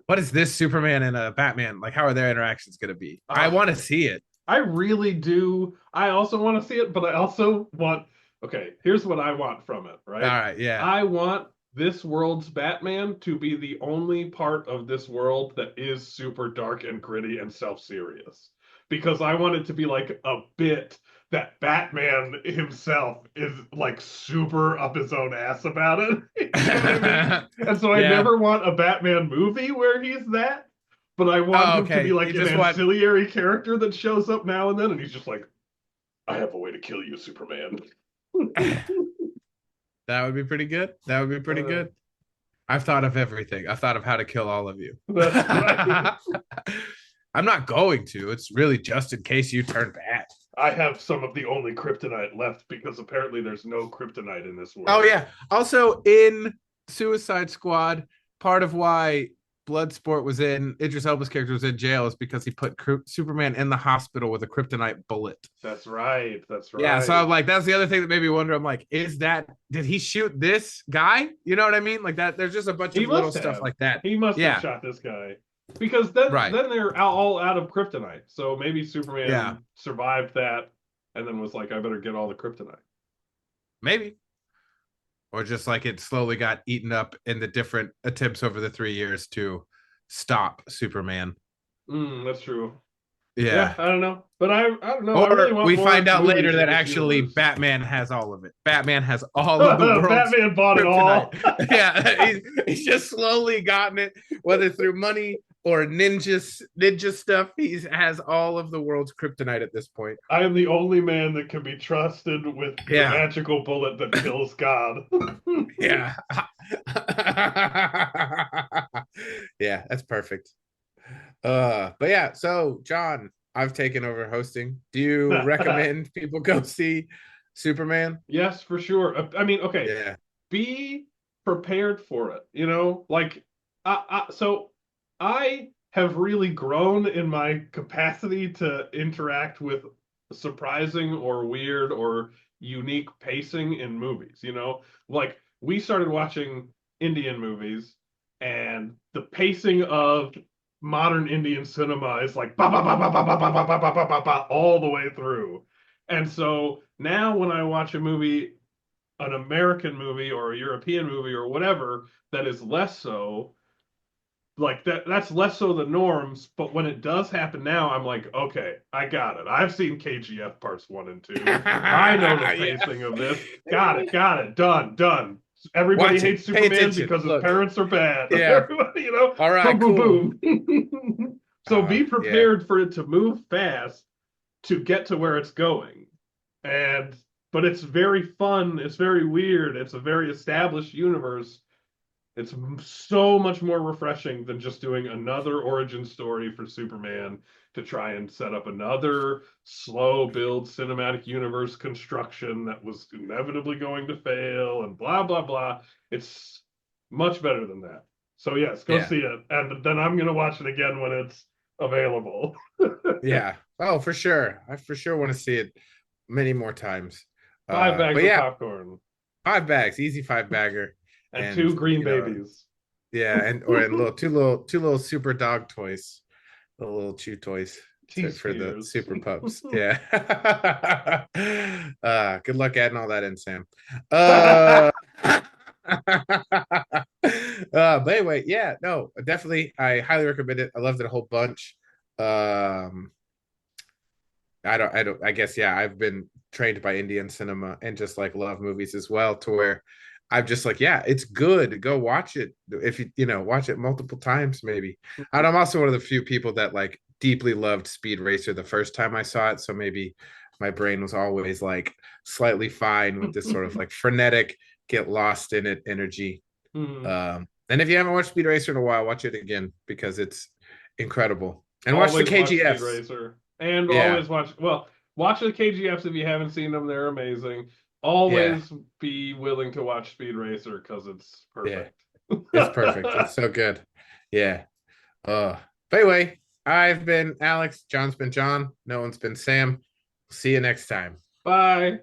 this Superman and a Batman like? How are their interactions going to be? I Ah, want to see it. I really do. I also want to see it, but I also want. Okay, here's what I want from it, All right? right, yeah. I want this world's Batman to be the only part of this world that is super dark and gritty and self-serious. Because I want it to be like a bit that Batman himself is like super up his own ass about it. You know what I mean? And so I Yeah. never want a Batman movie where he's that, but I want Oh, him to be okay. like You an just want ancillary character that shows up now and then, and he's just like, I have a way to kill you, Superman. that would be pretty good. That would be pretty uh, good. I've thought of everything. I've thought of how to kill all of you. that's right. I'm not going to. It's really just in case you turn bad. I have some of the only kryptonite left because apparently there's no kryptonite in this Oh world. yeah. Also in Suicide Squad, part of why Bloodsport was in Idris Elba's character was in jail is because he put Superman in the hospital with a kryptonite bullet. That's right. That's Yeah, so right. I'm like, that's the other thing that made me wonder. I'm like, did he shoot this guy? You know what I mean? Like that. There's just a bunch He of little must stuff have. like that. He must have Yeah, shot this guy because then right. they're all out of kryptonite. So maybe Yeah, Superman survived that and then was like, I better get all the kryptonite. maybe. Or just like it slowly got eaten up in the different attempts over the 3 years to stop Superman. That's true. Yeah. Yeah, I don't know, but I don't know. I really Or want we find more out later movies in that this actually universe. Batman has all of it. Batman has all of the world's Batman bought it kryptonite. all. Yeah, he's just slowly gotten it, whether through money or ninja stuff. He has all of the world's kryptonite at this point. I am the only man that can be trusted with the Yeah, magical bullet that kills God. yeah, yeah. That's perfect. But yeah. So John, I've taken over hosting. Do you recommend people go see Superman? Yes, for sure. I mean, okay, Yeah. be prepared for it. Like so I have really grown in my capacity to interact with surprising or weird or unique pacing in movies. Like we started watching Indian movies, and the pacing of modern Indian cinema is like ba ba ba ba ba ba ba ba ba ba ba ba ba all the way through. And so now when I watch a movie, an American movie or a European movie or whatever, that is less so, like that's less so the norms. But when it does happen now, I'm like, okay, I got it. I've seen KGF parts 1 and 2. I know the Yeah. pacing of this. Got it, done. Everybody Watch it. hates Pay Superman attention. because his Look. parents are bad. Yeah. Everybody, All boom, right, boom, cool. boom. So be Yeah. prepared for it to move fast to get to where it's going. And but it's very fun, it's very weird, it's a very established universe. It's so much more refreshing than just doing another origin story for Superman to try and set up another slow build cinematic universe construction that was inevitably going to fail and blah blah blah. It's much better than that. So yes, go Yeah. see it, and then I'm gonna watch it again when it's available. Yeah. Oh, for sure. I for sure want to see it many more times. 5 bags But of yeah, popcorn 5 bags, easy 5 bagger. and And 2 green babies. yeah, and little super dog toys, the little chew toys Tease for the tears. super pups. Yeah. Good luck adding all that in, Sam. But anyway, yeah, no, definitely, I highly recommend it. I loved it a whole bunch. Um, I guess, yeah, I've been trained by Indian cinema and just like love movies as well, to where I'm just like, yeah, it's good. Go watch it. If watch it multiple times, maybe. And I'm also one of the few people that like deeply loved Speed Racer the first time I saw it. So maybe my brain was always like slightly fine with this sort of like frenetic, get lost in it energy. Hmm. And if you haven't watched Speed Racer in a while, watch it again because it's incredible. And watch the Always watch Speed KGFs. Racer. And Yeah, always watch the KGFs if you haven't seen them. They're amazing. yeah, Always be willing to watch Speed Racer because it's yeah. perfect. It's perfect. It's so good. Yeah. But anyway, I've been Alex. John's been John. No one's been Sam. See you next time. Bye.